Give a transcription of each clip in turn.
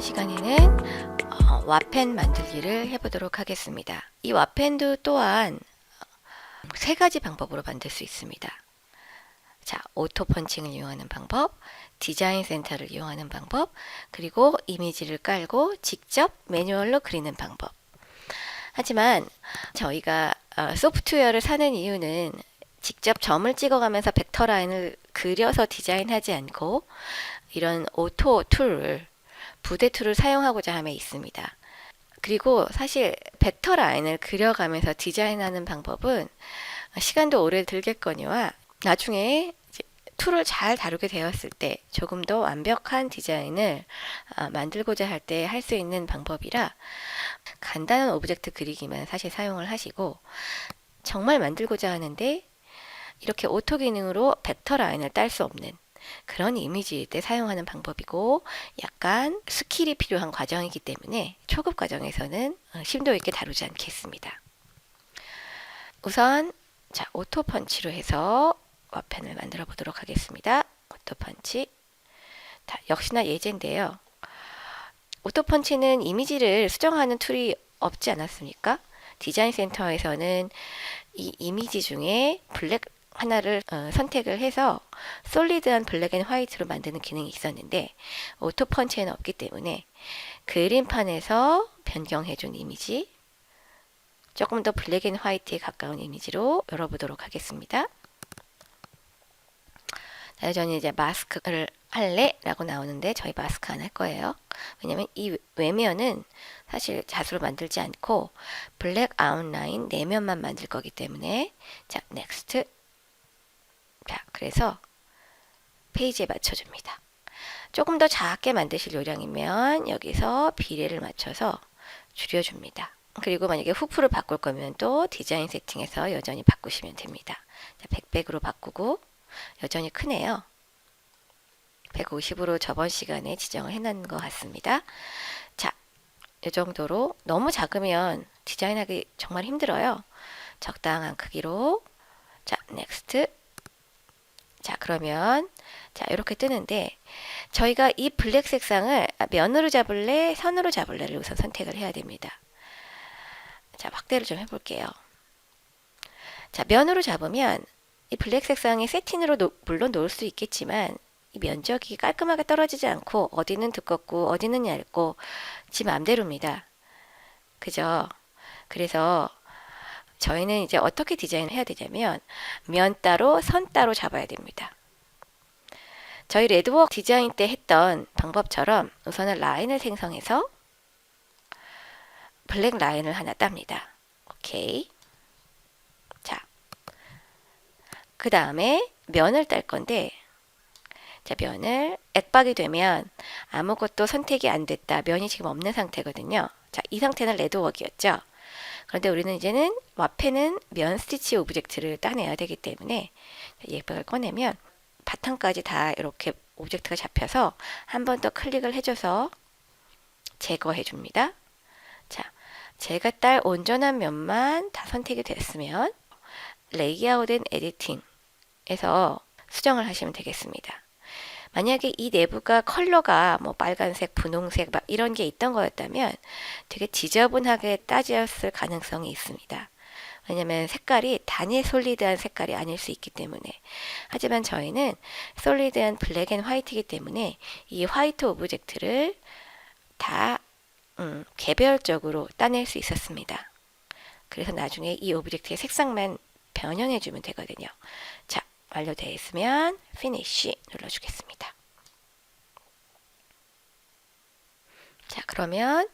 시간에는 와펜 만들기를 해보도록 하겠습니다. 이 와펜도 또한 세 가지 방법으로 만들 수 있습니다. 자, 오토 펀칭을 이용하는 방법, 디자인 센터를 이용하는 방법, 그리고 이미지를 깔고 직접 매뉴얼로 그리는 방법. 하지만 저희가 소프트웨어를 사는 이유는 직접 점을 찍어가면서 벡터 라인을 그려서 디자인하지 않고 이런 오토 툴을 부대 툴을 사용하고자 함에 있습니다. 그리고 사실 벡터 라인을 그려가면서 디자인하는 방법은 시간도 오래 들겠거니와 나중에 툴을 잘 다루게 되었을 때 조금 더 완벽한 디자인을 만들고자 할 때 할 수 있는 방법이라 간단한 오브젝트 그리기만 사실 사용을 하시고, 정말 만들고자 하는데 이렇게 오토 기능으로 벡터 라인을 딸 수 없는 그런 이미지일 때 사용하는 방법이고, 약간 스킬이 필요한 과정이기 때문에 초급 과정에서는 심도 있게 다루지 않겠습니다. 우선 오토 펀치로 해서 와펜을 만들어 보도록 하겠습니다. 오토 펀치. 역시나 예제인데요. 오토 펀치는 이미지를 수정하는 툴이 없지 않았습니까? 디자인 센터에서는 이 이미지 중에 블랙 하나를 선택을 해서 솔리드한 블랙 앤 화이트로 만드는 기능이 있었는데, 오토 펀치에는 없기 때문에 그림판에서 변경해준 이미지, 조금 더 블랙 앤 화이트에 가까운 이미지로 열어보도록 하겠습니다. 저는 이제 마스크를 할래? 라고 나오는데 저희 마스크 안 할 거예요. 왜냐면 이 외면은 사실 자수로 만들지 않고 블랙 아웃라인 내면만 만들 거기 때문에. 자, 넥스트. 자, 그래서 페이지에 맞춰줍니다. 조금 더 작게 만드실 요량이면 여기서 비례를 맞춰서 줄여줍니다. 그리고 만약에 후프를 바꿀 거면 또 디자인 세팅에서 여전히 바꾸시면 됩니다. 자, 100으로 바꾸고, 여전히 크네요. 150으로 저번 시간에 지정을 해놓은 것 같습니다. 자, 이 정도로. 너무 작으면 디자인하기 정말 힘들어요. 적당한 크기로. 자, 넥스트. 자, 그러면 이렇게 뜨는데, 저희가 이 블랙 색상을 면으로 잡을래, 선으로 잡을래를 우선 선택을 해야 됩니다. 자, 확대를 좀 해볼게요. 자, 면으로 잡으면 이 블랙 색상의 세틴으로 물론 놓을 수 있겠지만 이 면적이 깔끔하게 떨어지지 않고 어디는 두껍고 어디는 얇고 지 맘대로입니다. 그죠? 그래서 저희는 이제 어떻게 디자인을 해야 되냐면 면 따로 선 따로 잡아야 됩니다. 저희 레드워크 디자인 때 했던 방법처럼 우선은 라인을 생성해서 블랙 라인을 하나 땁니다. 오케이. 자, 그 다음에 면을 딸 건데, 자, 면을 액박이 되면 아무것도 선택이 안 됐다. 면이 지금 없는 상태거든요. 자, 이 상태는 레드워크였죠. 그런데 우리는 이제는 와펜은 면 스티치 오브젝트를 따내야 되기 때문에 이 액박을 꺼내면 바탕까지 다 이렇게 오브젝트가 잡혀서 한 번 더 클릭을 해줘서 제거해 줍니다. 자, 제가 딸 온전한 면만 다 선택이 됐으면 레이아웃 앤 에디팅에서 수정을 하시면 되겠습니다. 만약에 이 내부가 컬러가 뭐 빨간색, 분홍색 막 이런 게 있던 거였다면 되게 지저분하게 따졌을 가능성이 있습니다. 왜냐면 색깔이 단일 솔리드한 색깔이 아닐 수 있기 때문에. 하지만 저희는 솔리드한 블랙 앤 화이트이기 때문에 이 화이트 오브젝트를 다 개별적으로 따낼 수 있었습니다. 그래서 나중에 이 오브젝트의 색상만 변형해 주면 되거든요. 자, 완료되어 있으면 피니쉬 눌러주겠습니다. 자, 그러면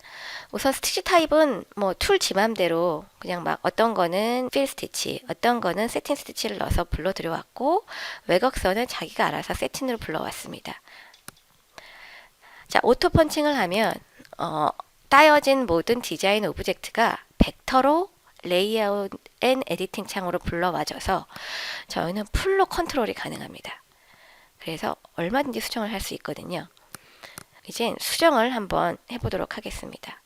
우선 스티치 타입은 뭐 툴 지맘대로 그냥 막 어떤 거는 필 스티치, 어떤 거는 세팅 스티치를 넣어서 불러 들여왔고, 외곽선은 자기가 알아서 세팅으로 불러왔습니다. 자, 오토 펀칭을 하면 따여진 모든 디자인 오브젝트가 벡터로 레이아웃 앤 에디팅 창으로 불러와줘서 저희는 풀로 컨트롤이 가능합니다. 그래서 얼마든지 수정을 할 수 있거든요. 이제 수정을 한번 해보도록 하겠습니다.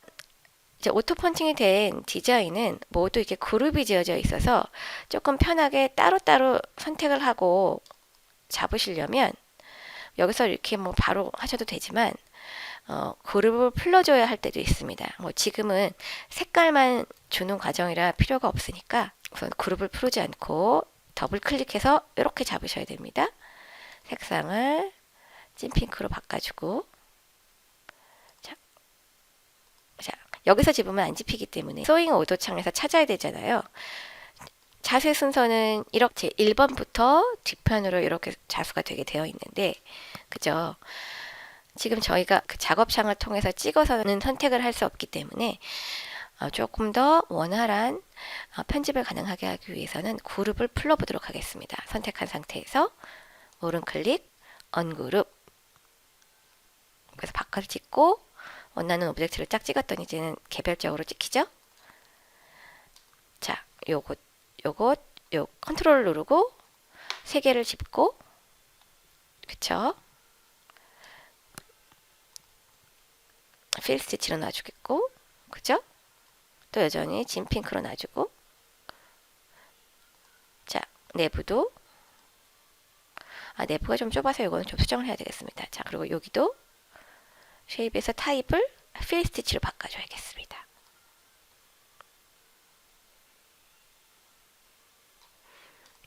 이제 오토 펀칭이 된 디자인은 모두 이렇게 그룹이 지어져 있어서 조금 편하게 따로따로 선택을 하고 잡으시려면 여기서 이렇게 뭐 바로 하셔도 되지만 그룹을 풀어줘야 할 때도 있습니다. 뭐 지금은 색깔만 주는 과정이라 필요가 없으니까 우선 그룹을 풀지 않고 더블 클릭해서 이렇게 잡으셔야 됩니다. 색상을 찐핑크로 바꿔주고 자, 여기서 집으면 안 집히기 때문에 소잉 오더 창에서 찾아야 되잖아요. 자수 순서는 이렇게 1번부터 뒤편으로 이렇게 자수가 되게 되어 있는데 그죠? 지금 저희가 그 작업창을 통해서 찍어서는 선택을 할 수 없기 때문에 조금 더 원활한 편집을 가능하게 하기 위해서는 그룹을 풀어보도록 하겠습니다. 선택한 상태에서 오른 클릭, 언그룹 그래서 바꿔서 찍고 원하는 오브젝트를 딱 찍었더니 이제는 개별적으로 찍히죠? 자, 요거 컨트롤 누르고 세 개를 집고 그쵸? 필 스티치로 놔주겠고 그죠? 또 여전히 진 핑크로 놔주고 자, 내부도 내부가 좀 좁아서 이거는 좀 수정을 해야 되겠습니다. 자, 그리고 여기도 쉐입에서 타입을 필 스티치로 바꿔줘야겠습니다.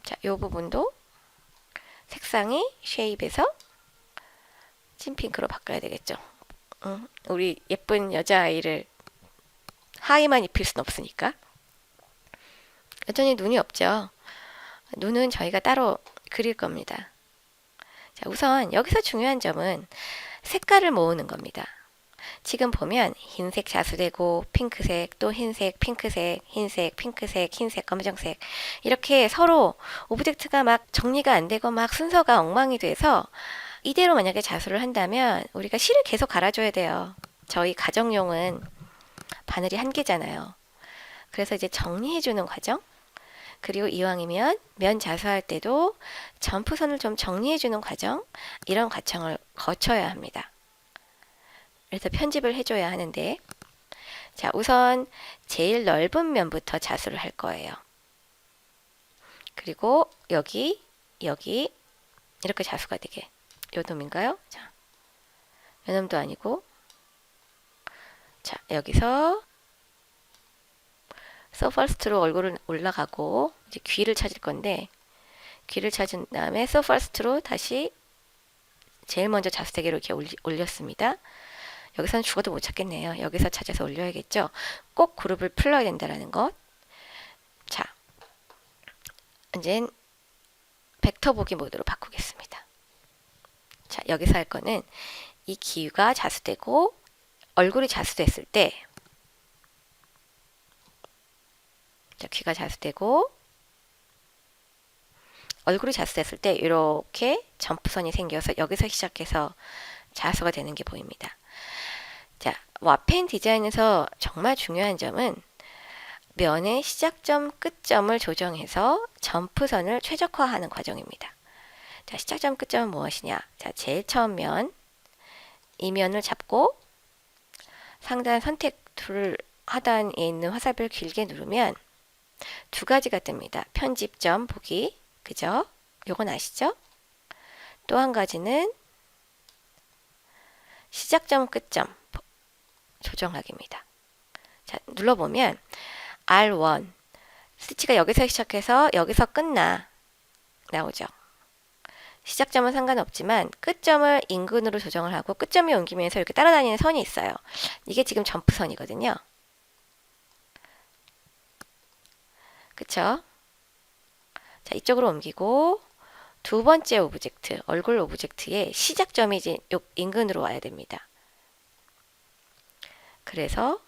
자, 이 부분도 색상이 쉐입에서 찐핑크로 바꿔야 되겠죠. 우리 예쁜 여자아이를 하의만 입힐 순 없으니까. 여전히 눈이 없죠. 눈은 저희가 따로 그릴 겁니다. 자, 우선 여기서 중요한 점은 색깔을 모으는 겁니다. 지금 보면 흰색 자수되고 핑크색, 또 흰색, 핑크색, 흰색, 핑크색, 흰색, 검정색 이렇게 서로 오브젝트가 막 정리가 안 되고 막 순서가 엉망이 돼서 이대로 만약에 자수를 한다면 우리가 실을 계속 갈아줘야 돼요. 저희 가정용은 바늘이 한 개잖아요. 그래서 이제 정리해주는 과정 그리고 이왕이면 면 자수할 때도 점프선을 좀 정리해주는 과정 이런 과정을 거쳐야 합니다. 그래서 편집을 해줘야 하는데 자, 우선 제일 넓은 면부터 자수를 할 거예요. 그리고 여기 이렇게 자수가 되게 요 놈인가요? 자, 요 놈도 아니고 자, 여기서 So First로 얼굴을 올라가고 이제 귀를 찾을 건데 귀를 찾은 다음에 So First로 다시 제일 먼저 자수대기로 이렇게 올렸습니다. 여기서는 죽어도 못 찾겠네요. 여기서 찾아서 올려야겠죠. 꼭 그룹을 풀어야 된다는 것. 자, 이제 벡터 보기 모드로 바꾸겠습니다. 자, 여기서 할 거는 이 귀가 자수되고 얼굴이 자수됐을 때 자, 귀가 자수되고 얼굴이 자수됐을 때 이렇게 점프선이 생겨서 여기서 시작해서 자수가 되는 게 보입니다. 자, 와펜 디자인에서 정말 중요한 점은 면의 시작점, 끝점을 조정해서 점프선을 최적화하는 과정입니다. 자, 시작점, 끝점은 무엇이냐? 자, 제일 처음 면, 이 면을 잡고 상단 선택 툴 하단에 있는 화살표를 길게 누르면 두 가지가 뜹니다. 편집점 보기, 그죠? 요건 아시죠? 또 한 가지는 시작점, 끝점 조정하기입니다. 자, 눌러보면 R1 스티치가 여기서 시작해서 여기서 끝나 나오죠. 시작점은 상관없지만 끝점을 인근으로 조정을 하고 끝점이 옮기면서 이렇게 따라다니는 선이 있어요. 이게 지금 점프선이거든요. 그쵸? 자, 이쪽으로 옮기고 두 번째 오브젝트, 얼굴 오브젝트의 시작점이 이제 요 인근으로 와야 됩니다. 그래서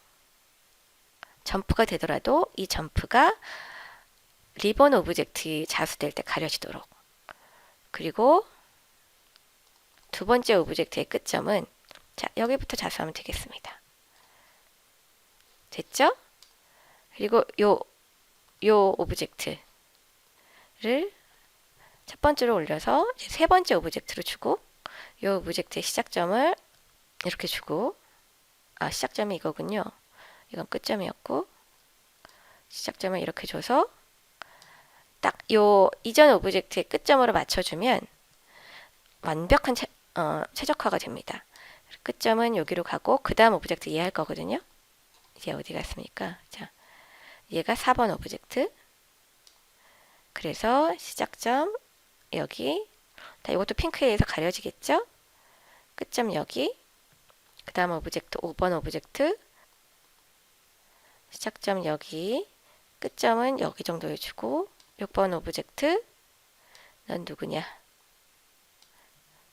점프가 되더라도 이 점프가 리본 오브젝트 자수될 때 가려지도록 그리고 두 번째 오브젝트의 끝점은 자, 여기부터 자수하면 되겠습니다. 됐죠? 그리고 요 오브젝트를 첫 번째로 올려서 세 번째 오브젝트로 주고 요 오브젝트의 시작점을 이렇게 주고 시작점이 이거군요. 이건 끝점이었고 시작점을 이렇게 줘서 딱 요 이전 오브젝트의 끝점으로 맞춰주면 완벽한 최적화가 됩니다. 끝점은 여기로 가고 그 다음 오브젝트 이해할 거거든요. 이제 어디 갔습니까? 자, 얘가 4번 오브젝트. 그래서 시작점 여기. 자, 이것도 핑크에 의해서 가려지겠죠? 끝점 여기. 그 다음 오브젝트 5번 오브젝트. 시작점 여기. 끝점은 여기 정도 해주고 6번 오브젝트. 넌 누구냐?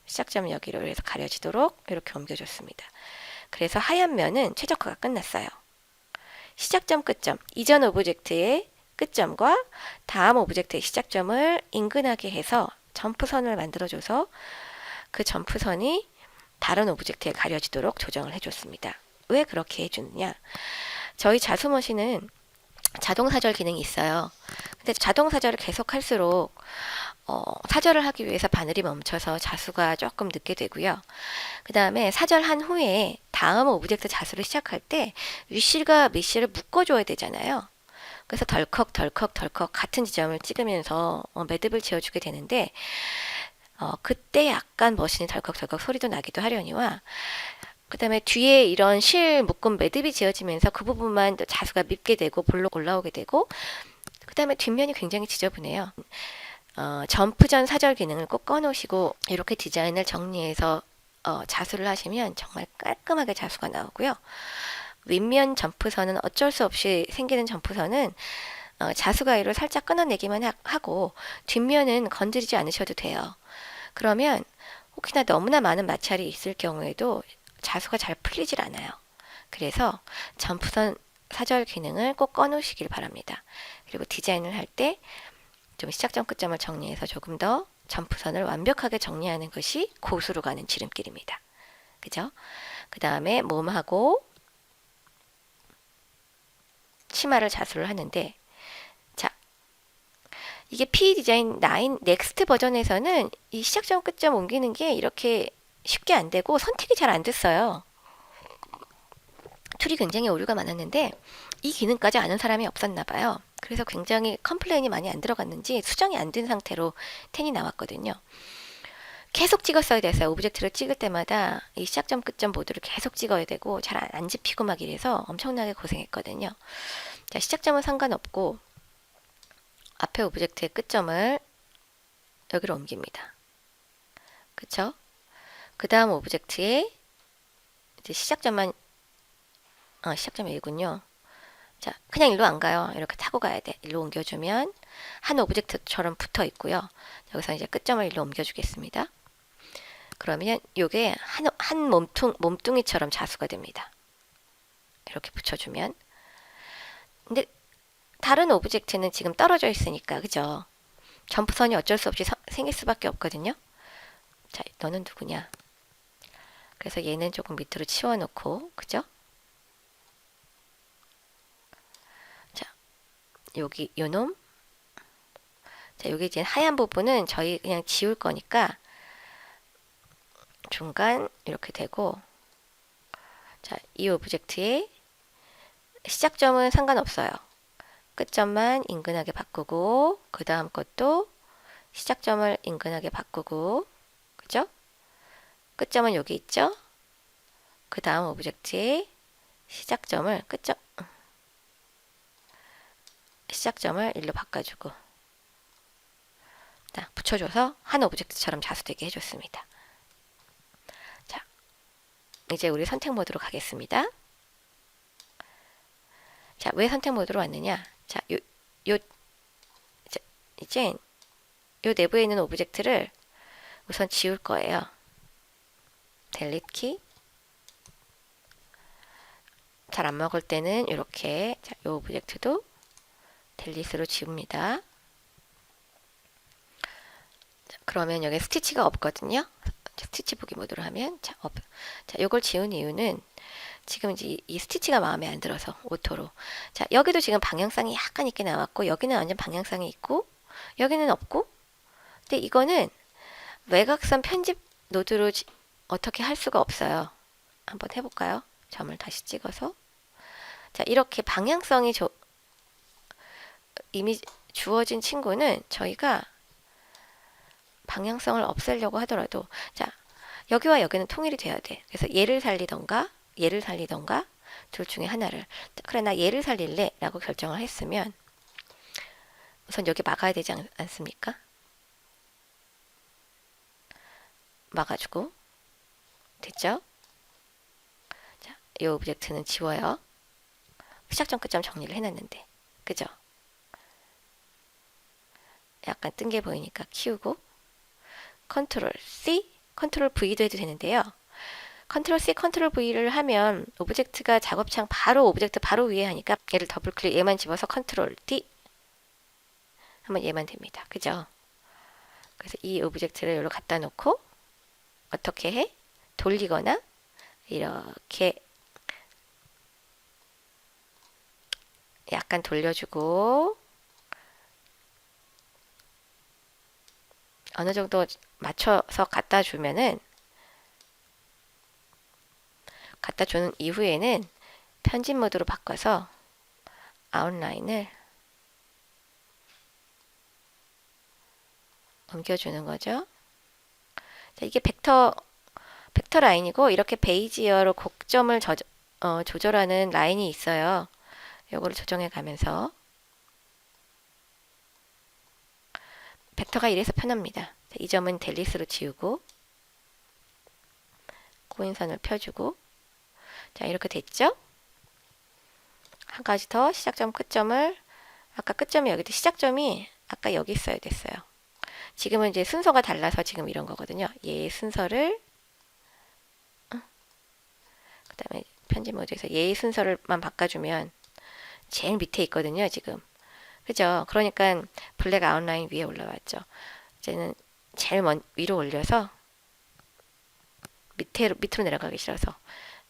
시작점 여기로 해서 가려지도록 이렇게 옮겨줬습니다. 그래서 하얀 면은 최적화가 끝났어요. 시작점 끝점 이전 오브젝트의 끝점과 다음 오브젝트의 시작점을 인근하게 해서 점프선을 만들어줘서 그 점프선이 다른 오브젝트에 가려지도록 조정을 해줬습니다. 왜 그렇게 해주느냐? 저희 자수머신은 자동 사절 기능이 있어요. 근데 자동 사절을 계속 할수록 사절을 하기 위해서 바늘이 멈춰서 자수가 조금 늦게 되고요. 그 다음에 사절한 후에 다음 오브젝트 자수를 시작할 때 위실과 밑실을 묶어줘야 되잖아요. 그래서 덜컥 같은 지점을 찍으면서 매듭을 지어주게 되는데 그때 약간 머신이 덜컥 소리도 나기도 하려니와 그 다음에 뒤에 이런 실 묶음 매듭이 지어지면서 그 부분만 자수가 밉게 되고 볼록 올라오게 되고 그 다음에 뒷면이 굉장히 지저분해요. 점프 전 사절 기능을 꼭 꺼놓으시고 이렇게 디자인을 정리해서 자수를 하시면 정말 깔끔하게 자수가 나오고요. 윗면 점프선은 어쩔 수 없이 생기는 점프선은 자수 가위로 살짝 끊어내기만 하고 뒷면은 건드리지 않으셔도 돼요. 그러면 혹시나 너무나 많은 마찰이 있을 경우에도 자수가 잘 풀리질 않아요. 그래서 점프선 사절 기능을 꼭 꺼놓으시길 바랍니다. 그리고 디자인을 할 때 좀 시작점 끝점을 정리해서 조금 더 점프선을 완벽하게 정리하는 것이 고수로 가는 지름길입니다. 그죠? 그 다음에 몸하고 치마를 자수를 하는데 자 이게 P 디자인 9 넥스트 버전에서는 이 시작점 끝점 옮기는 게 이렇게 쉽게 안 되고 선택이 잘 안 됐어요. 툴이 굉장히 오류가 많았는데 이 기능까지 아는 사람이 없었나 봐요. 그래서 굉장히 컴플레인이 많이 안 들어갔는지 수정이 안 된 상태로 10이 나왔거든요. 계속 찍었어야 됐어요. 오브젝트를 찍을 때마다 이 시작점 끝점 모드를 계속 찍어야 되고 잘 안 집히고 막 이래서 엄청나게 고생했거든요. 자, 시작점은 상관없고 앞에 오브젝트의 끝점을 여기로 옮깁니다. 그쵸? 그 다음 오브젝트의 이제 시작점만 시작점이 여기군요. 자, 그냥 일로 안 가요. 이렇게 타고 가야 돼. 일로 옮겨주면 한 오브젝트처럼 붙어 있고요. 여기서 이제 끝점을 일로 옮겨주겠습니다. 그러면 이게 한 몸뚱이처럼 자수가 됩니다. 이렇게 붙여주면. 근데 다른 오브젝트는 지금 떨어져 있으니까, 그죠? 점프선이 어쩔 수 없이 생길 수밖에 없거든요. 자, 너는 누구냐? 그래서 얘는 조금 밑으로 치워놓고, 그죠? 여기 요놈. 자, 여기 이제 하얀 부분은 저희 그냥 지울 거니까 중간 이렇게 되고 자, 이 오브젝트의 시작점은 상관없어요. 끝점만 인근하게 바꾸고 그 다음 것도 시작점을 인근하게 바꾸고 그죠? 끝점은 여기 있죠? 그 다음 오브젝트의 시작점을 시작점을 일로 바꿔주고 자, 붙여줘서 한 오브젝트처럼 자수되게 해줬습니다. 자, 이제 우리 선택 모드로 가겠습니다. 자, 왜 선택 모드로 왔느냐? 자, 이제 요 내부에 있는 오브젝트를 우선 지울 거예요. 델리트 키. 잘 안 먹을 때는 이렇게 자, 요 오브젝트도 델리트로 지웁니다. 자, 그러면 여기 스티치가 없거든요. 자, 스티치 보기 모드로 하면 자, 요걸 지운 이유는 지금 이제 이 스티치가 마음에 안 들어서 오토로. 자, 여기도 지금 방향성이 약간 있게 나왔고 여기는 완전 방향성이 있고 여기는 없고 근데 이거는 외곽선 편집 노드로 어떻게 할 수가 없어요. 한번 해볼까요? 점을 다시 찍어서 자, 이렇게 방향성이 이미 주어진 친구는 저희가 방향성을 없애려고 하더라도 자, 여기와 여기는 통일이 돼야 돼. 그래서 얘를 살리던가 얘를 살리던가 둘 중에 하나를. 그래 나 얘를 살릴래 라고 결정을 했으면 우선 여기 막아야 되지 않습니까? 막아주고 됐죠? 자, 이 오브젝트는 지워요. 시작점 끝점 정리를 해놨는데 그죠? 약간 뜬 게 보이니까 키우고 컨트롤 C, 컨트롤 V도 해도 되는데요. 컨트롤 C, 컨트롤 V를 하면 오브젝트가 작업창 바로 오브젝트 바로 위에 하니까 얘를 더블 클릭 얘만 집어서 컨트롤 D 하면 얘만 됩니다. 그죠? 그래서 이 오브젝트를 여기로 갖다 놓고 어떻게 해? 돌리거나 이렇게 약간 돌려주고 어느 정도 맞춰서 갖다 주면은 갖다 주는 이후에는 편집 모드로 바꿔서 아웃라인을 옮겨주는 거죠. 자, 이게 벡터 라인이고 이렇게 베이지어로 곡점을 조절하는 라인이 있어요. 요거를 조정해 가면서 벡터가 이래서 편합니다. 자, 이 점은 델리스로 지우고 고인선을 펴주고 자 이렇게 됐죠? 한 가지 더 시작점 끝점을 아까 끝점이 여기 시작점이 아까 여기 있어야 됐어요. 지금은 이제 순서가 달라서 지금 이런 거거든요. 얘 순서를 그 다음에 편집 모드에서 얘 순서를만 바꿔주면 제일 밑에 있거든요. 지금 그죠? 그러니까 블랙 아웃라인 위에 올라왔죠. 이제는 제일 위로 올려서 밑으로 내려가기 싫어서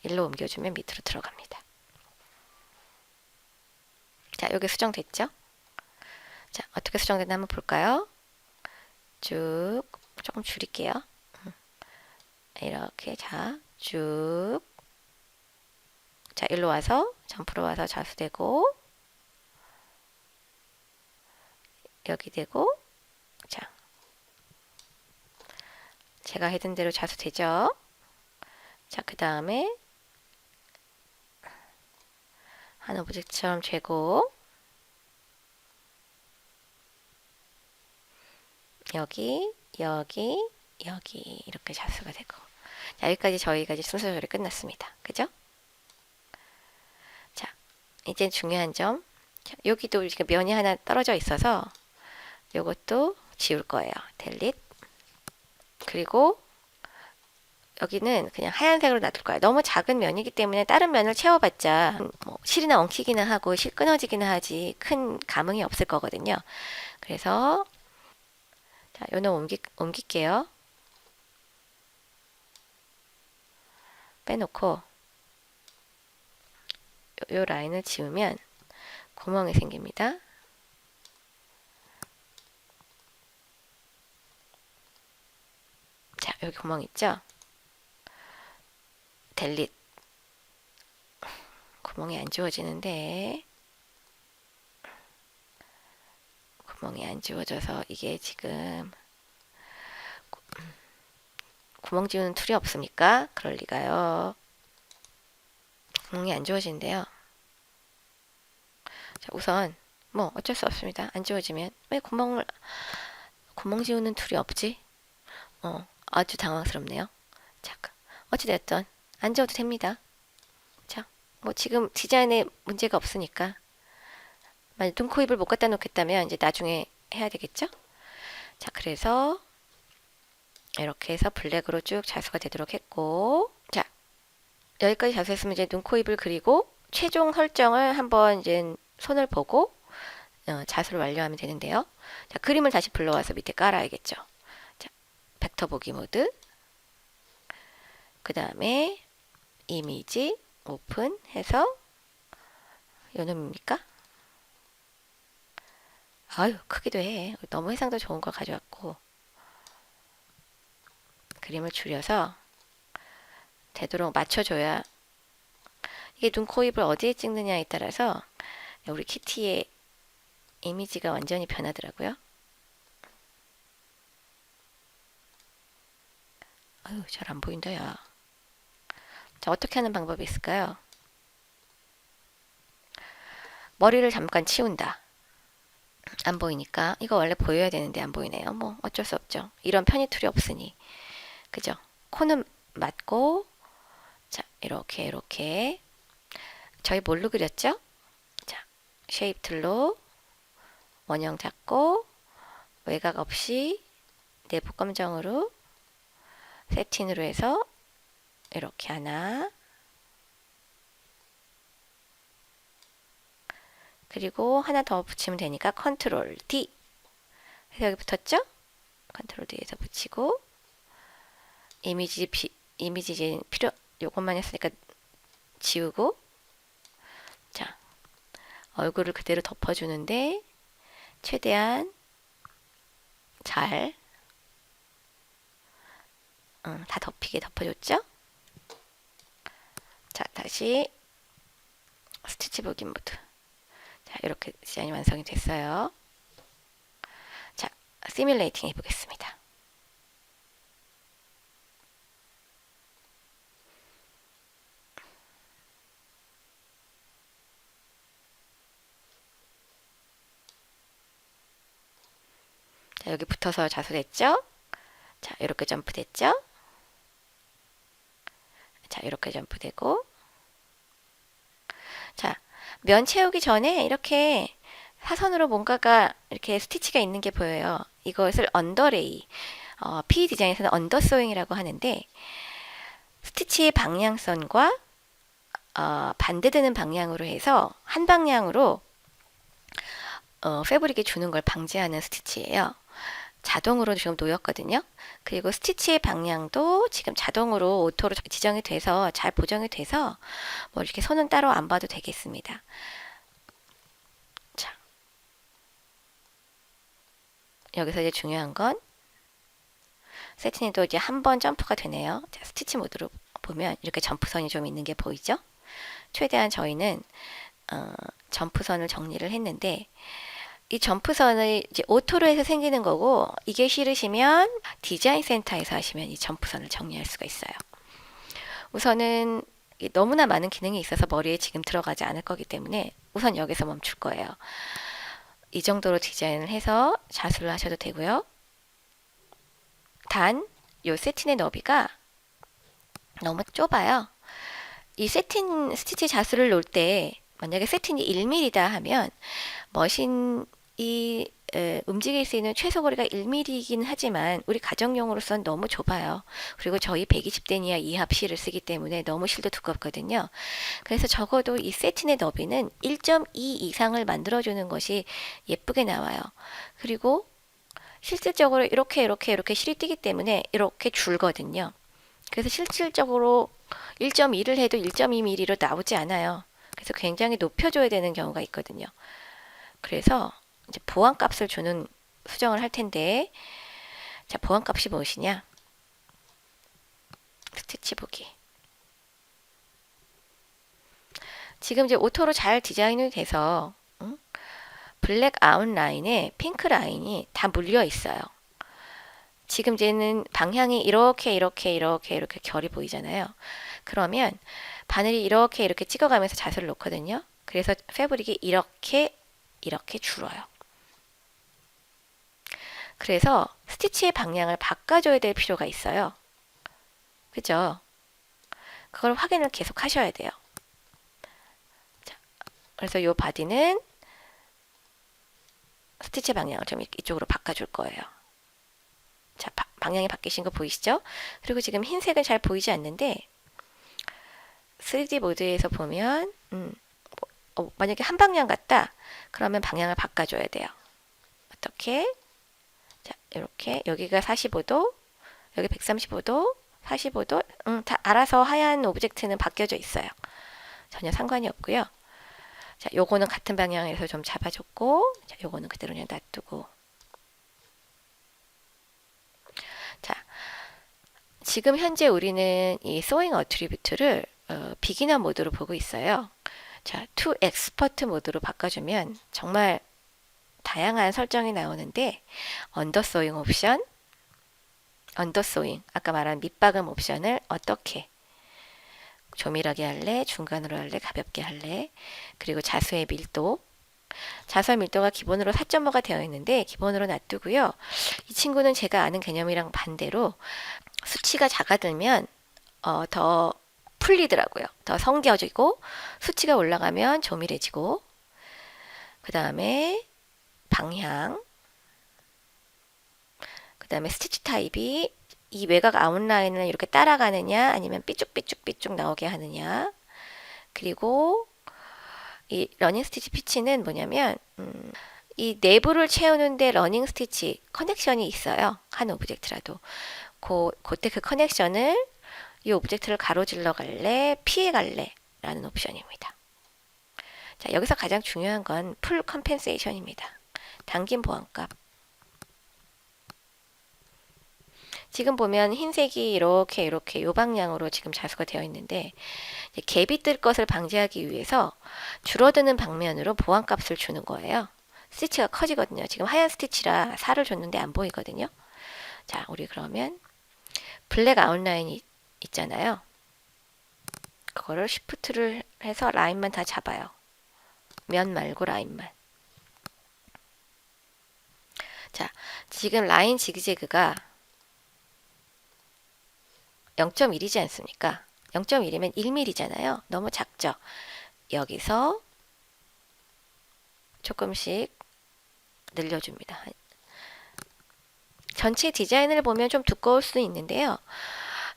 일로 옮겨주면 밑으로 들어갑니다. 자, 여기 수정됐죠? 자, 어떻게 수정됐나 한번 볼까요? 쭉 조금 줄일게요. 이렇게 자, 쭉 자, 일로 와서 점프로 와서 좌수되고 여기 되고 자, 제가 해둔 대로 좌수되죠? 자, 그 다음에 한 오브젝트처럼 재고 여기 이렇게 좌수가 되고 자, 여기까지 저희가 이제 순서 조절이 끝났습니다. 그죠? 자, 이제 중요한 점 자, 여기도 지금 면이 하나 떨어져 있어서 요것도 지울 거예요. 델릿 그리고 여기는 그냥 하얀색으로 놔둘 거예요. 너무 작은 면이기 때문에 다른 면을 채워봤자 뭐 실이나 엉키기나 하고 실 끊어지기나 하지 큰 감흥이 없을 거거든요. 그래서 자, 요놈 옮길게요. 빼놓고 요 라인을 지우면 구멍이 생깁니다. 자, 여기 구멍 있죠? 델릿 구멍이 안 지워지는데 구멍이 안 지워져서 이게 지금 구멍 지우는 툴이 없습니까? 그럴 리가요. 구멍이 안 지워지는데요. 자, 우선 뭐 어쩔 수 없습니다. 안 지워지면 왜 구멍 지우는 툴이 없지? 아주 당황스럽네요. 자, 어찌됐든 안 지워도 됩니다. 자, 뭐 지금 디자인에 문제가 없으니까 만약 눈, 코, 입을 못 갖다 놓겠다면 이제 나중에 해야 되겠죠? 자, 그래서 이렇게 해서 블랙으로 쭉 자수가 되도록 했고 자, 여기까지 자수했으면 이제 눈, 코, 입을 그리고 최종 설정을 한번 이제 손을 보고 자수를 완료하면 되는데요. 자, 그림을 다시 불러와서 밑에 깔아야겠죠. 자, 벡터 보기 모드 그 다음에 이미지 오픈 해서 요놈입니까? 아유 크기도 해. 너무 해상도 좋은 걸 가져왔고 그림을 줄여서 되도록 맞춰줘야 이게 눈, 코, 입을 어디에 찍느냐에 따라서 우리 키티의 이미지가 완전히 변하더라고요. 아유, 잘 안 보인다, 야. 자, 어떻게 하는 방법이 있을까요? 머리를 잠깐 치운다. 안 보이니까. 이거 원래 보여야 되는데 안 보이네요. 뭐 어쩔 수 없죠. 이런 편의 툴이 없으니. 그죠? 코는 맞고, 자, 이렇게. 저희 뭘로 그렸죠? 자, 쉐입 툴로 원형 잡고, 외곽 없이 내부 검정으로 세팅으로 해서 이렇게 하나, 그리고 하나 더 붙이면 되니까 컨트롤 D 해서 여기 붙었죠? 컨트롤 D에서 붙이고, 이미지 필요 요것만 했으니까 지우고, 자, 얼굴을 그대로 덮어주는데 최대한 잘 다 덮이게 덮어줬죠? 자, 다시 스티치 보기 모드. 자, 이렇게 디자인이 완성이 됐어요. 자, 시뮬레이팅 해보겠습니다. 자, 여기 붙어서 자수됐죠? 자, 이렇게 점프됐죠? 자, 이렇게 점프되고, 자, 면 채우기 전에 이렇게 사선으로 뭔가가 이렇게 스티치가 있는 게 보여요. 이것을 언더레이, P 디자인에서는 언더소잉이라고 하는데, 스티치의 방향선과 반대되는 방향으로 해서 한 방향으로 패브릭에 주는 걸 방지하는 스티치예요. 자동으로 지금 놓였거든요. 그리고 스티치의 방향도 지금 자동으로 오토로 지정이 돼서 잘 보정이 돼서 뭐 이렇게 손은 따로 안 봐도 되겠습니다. 자, 여기서 이제 중요한 건 세팅에도 이제 한 번 점프가 되네요. 자, 스티치 모드로 보면 이렇게 점프선이 좀 있는 게 보이죠? 최대한 저희는 점프선을 정리를 했는데, 이 점프선을 이제 오토로 해서 생기는 거고, 이게 싫으시면 디자인 센터에서 하시면 이 점프선을 정리할 수가 있어요. 우선은 너무나 많은 기능이 있어서 머리에 지금 들어가지 않을 거기 때문에 우선 여기서 멈출 거예요. 이 정도로 디자인을 해서 자수를 하셔도 되고요. 단, 이 세틴의 너비가 너무 좁아요. 이 세틴 스티치 자수를 놓을 때 만약에 세틴이 1mm다 하면 머신이 움직일 수 있는 최소 거리가 1mm이긴 하지만 우리 가정용으로선 너무 좁아요. 그리고 저희 120데니아 이합 실을 쓰기 때문에 너무 실도 두껍거든요. 그래서 적어도 이 세틴의 너비는 1.2 이상을 만들어주는 것이 예쁘게 나와요. 그리고 실질적으로 이렇게 실이 뛰기 때문에 이렇게 줄거든요. 그래서 실질적으로 1.2를 해도 1.2mm로 나오지 않아요. 그래서 굉장히 높여줘야 되는 경우가 있거든요. 그래서 이제 보안값을 주는 수정을 할 텐데, 자, 보안값이 무엇이냐? 스티치 보기. 지금 이제 오토로 잘 디자인이 돼서 블랙 아웃라인에 핑크 라인이 다 물려 있어요. 지금 이제는 방향이 이렇게 결이 보이잖아요. 그러면 바늘이 이렇게 찍어가면서 자수를 놓거든요. 그래서 패브릭이 이렇게 줄어요. 그래서 스티치의 방향을 바꿔줘야 될 필요가 있어요. 그죠? 그걸 확인을 계속 하셔야 돼요. 자, 그래서 이 바디는 스티치 방향을 좀 이쪽으로 바꿔줄 거예요. 자, 방향이 바뀌신 거 보이시죠? 그리고 지금 흰색은 잘 보이지 않는데 3D 모드에서 보면 만약에 한 방향 같다 그러면 방향을 바꿔줘야 돼요. 어떻게? 자, 이렇게 여기가 45도, 여기 135도, 45도, 다 알아서 하얀 오브젝트는 바뀌어져 있어요. 전혀 상관이 없고요. 자, 요거는 같은 방향에서 좀 잡아줬고, 자, 요거는 그대로 그냥 놔두고. 자, 지금 현재 우리는 이 소잉 어트리뷰트를 비기너 모드로 보고 있어요. 자, to expert 모드로 바꿔주면 정말 다양한 설정이 나오는데 언더 소잉 옵션, 언더소잉, 아까 말한 밑박음 옵션을 어떻게 조밀하게 할래, 중간으로 할래, 가볍게 할래, 그리고 자수의 밀도, 자수의 밀도가 기본으로 4.5가 되어 있는데 기본으로 놔두고요. 이 친구는 제가 아는 개념이랑 반대로 수치가 작아들면 더 풀리더라고요. 더 성겨지고 수치가 올라가면 조밀해지고, 그 다음에 방향, 그 다음에 스티치 타입이 이 외곽 아웃라인을 이렇게 따라가느냐 아니면 삐쭉삐쭉삐쭉 나오게 하느냐, 그리고 이 러닝 스티치 피치는 뭐냐면 이 내부를 채우는데 러닝 스티치 커넥션이 있어요. 한 오브젝트라도 그때 그 커넥션을 이 오브젝트를 가로질러 갈래, 피해 갈래 라는 옵션입니다. 자, 여기서 가장 중요한 건 풀 컴펜세이션입니다. 당긴 보완값. 지금 보면 흰색이 이렇게 요 방향으로 지금 자수가 되어 있는데, 갭이 뜰 것을 방지하기 위해서 줄어드는 방면으로 보완값을 주는 거예요. 스티치가 커지거든요. 지금 하얀 스티치라 살을 줬는데 안 보이거든요. 자, 우리 그러면 블랙 아웃라인이 있잖아요. 그거를 쉬프트를 해서 라인만 다 잡아요. 면 말고 라인만. 자, 지금 라인 지그재그가 0.1이지 않습니까? 0.1이면 1mm잖아요. 너무 작죠? 여기서 조금씩 늘려줍니다. 전체 디자인을 보면 좀 두꺼울 수 있는데요.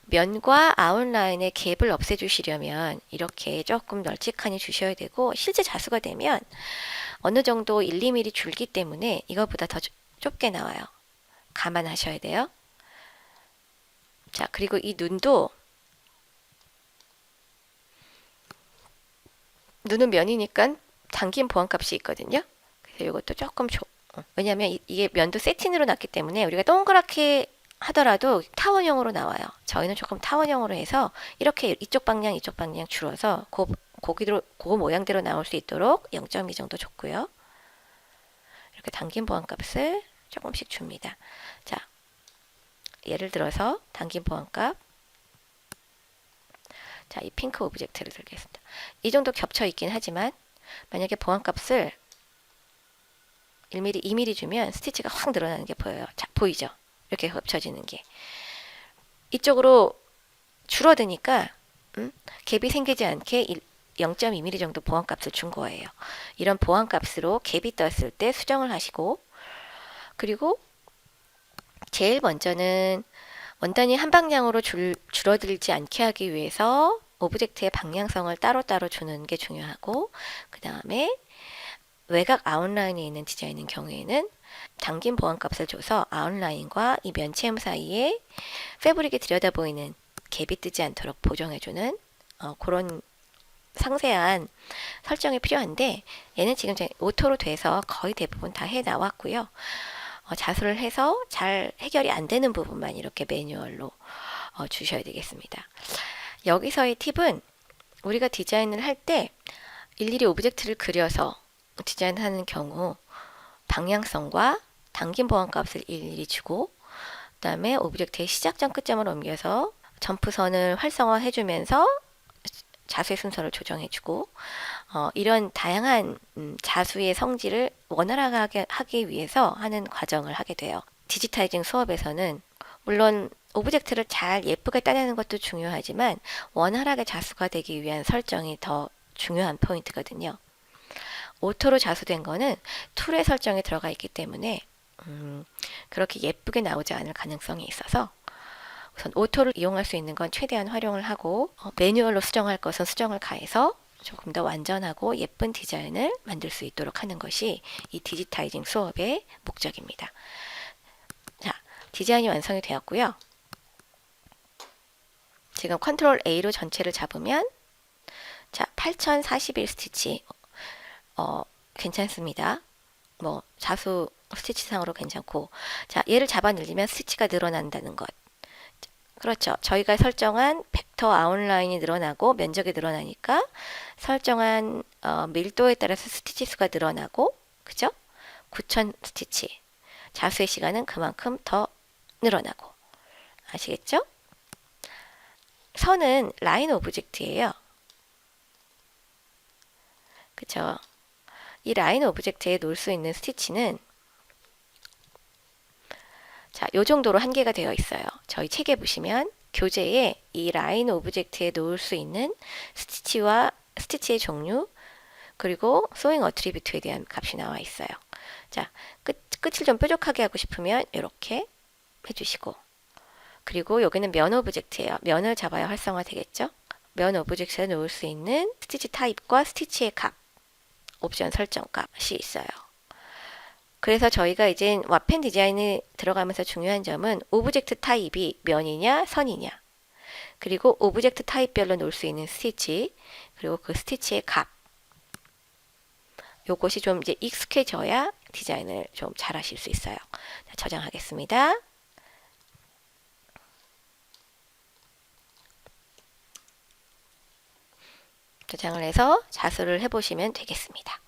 면과 아웃라인의 갭을 없애주시려면 이렇게 조금 널찍하니 주셔야 되고, 실제 자수가 되면 어느 정도 1, 2mm 줄기 때문에 이거보다 더 좁게 나와요. 감안하셔야 돼요. 자, 그리고 이 눈은 면이니까 당긴 보완값이 있거든요. 그래서 이것도 조금 왜냐하면 이게 면도 세틴으로 났기 때문에 우리가 동그랗게 하더라도 타원형으로 나와요. 저희는 조금 타원형으로 해서 이렇게 이쪽 방향 줄어서 그 모양대로 나올 수 있도록 0.2 정도 줬고요. 이렇게 당긴 보완값을 조금씩 줍니다. 자, 예를 들어서 당긴 보완값, 자, 이 핑크 오브젝트를 들겠습니다. 이 정도 겹쳐 있긴 하지만 만약에 보완값을 1mm, 2mm 주면 스티치가 확 늘어나는 게 보여요. 자, 보이죠? 이렇게 겹쳐지는 게. 이쪽으로 줄어드니까 갭이 생기지 않게 0.2mm 정도 보완값을 준 거예요. 이런 보완값으로 갭이 떴을 때 수정을 하시고, 그리고 제일 먼저는 원단이 한 방향으로 줄어들지 않게 하기 위해서 오브젝트의 방향성을 따로따로 주는 게 중요하고, 그 다음에 외곽 아웃라인에 있는 디자인인 경우에는 당긴 보완값을 줘서 아웃라인과 이 면체험 사이에 패브릭이 들여다보이는 갭이 뜨지 않도록 보정해주는 그런 상세한 설정이 필요한데, 얘는 지금 오토로 돼서 거의 대부분 다 해 나왔고요. 자수를 해서 잘 해결이 안 되는 부분만 이렇게 매뉴얼로 주셔야 되겠습니다. 여기서의 팁은 우리가 디자인을 할 때 일일이 오브젝트를 그려서 디자인하는 경우 방향성과 당긴 보완값을 일일이 주고, 그 다음에 오브젝트의 시작점 끝점을 옮겨서 점프선을 활성화해주면서 자수의 순서를 조정해주고, 이런 다양한 자수의 성질을 원활하게 하기 위해서 하는 과정을 하게 돼요. 디지타이징 수업에서는 물론 오브젝트를 잘 예쁘게 따내는 것도 중요하지만 원활하게 자수가 되기 위한 설정이 더 중요한 포인트거든요. 오토로 자수된 거는 툴의 설정에 들어가 있기 때문에 그렇게 예쁘게 나오지 않을 가능성이 있어서 우선 오토를 이용할 수 있는 건 최대한 활용을 하고, 매뉴얼로 수정할 것은 수정을 가해서 조금 더 완전하고 예쁜 디자인을 만들 수 있도록 하는 것이 이 디지타이징 수업의 목적입니다. 자, 디자인이 완성이 되었고요. 지금 컨트롤 A로 전체를 잡으면, 자, 8041 스티치 괜찮습니다. 뭐 자수 스티치상으로 괜찮고, 자, 얘를 잡아 늘리면 스티치가 늘어난다는 것. 그렇죠. 저희가 설정한 벡터 아웃라인이 늘어나고 면적이 늘어나니까 설정한 밀도에 따라서 스티치 수가 늘어나고, 그죠? 9000 스티치. 자수의 시간은 그만큼 더 늘어나고. 아시겠죠? 선은 라인 오브젝트예요. 그쵸? 이 라인 오브젝트에 놓을 수 있는 스티치는 자, 요 정도로 한계가 되어 있어요. 저희 책에 보시면 교재에 이 라인 오브젝트에 놓을 수 있는 스티치와 스티치의 종류 그리고 소잉 어트리뷰트에 대한 값이 나와 있어요. 자, 끝을 좀 뾰족하게 하고 싶으면 이렇게 해주시고 그리고 여기는 면 오브젝트예요. 면을 잡아야 활성화 되겠죠? 면 오브젝트에 놓을 수 있는 스티치 타입과 스티치의 값 옵션 설정 값이 있어요. 그래서 저희가 이제 와펜 디자인에 들어가면서 중요한 점은 오브젝트 타입이 면이냐 선이냐 그리고 오브젝트 타입별로 놓을 수 있는 스티치 그리고 그 스티치의 값 요것이 좀 이제 익숙해져야 디자인을 좀 잘 하실 수 있어요. 자, 저장하겠습니다. 저장을 해서 자수를 해보시면 되겠습니다.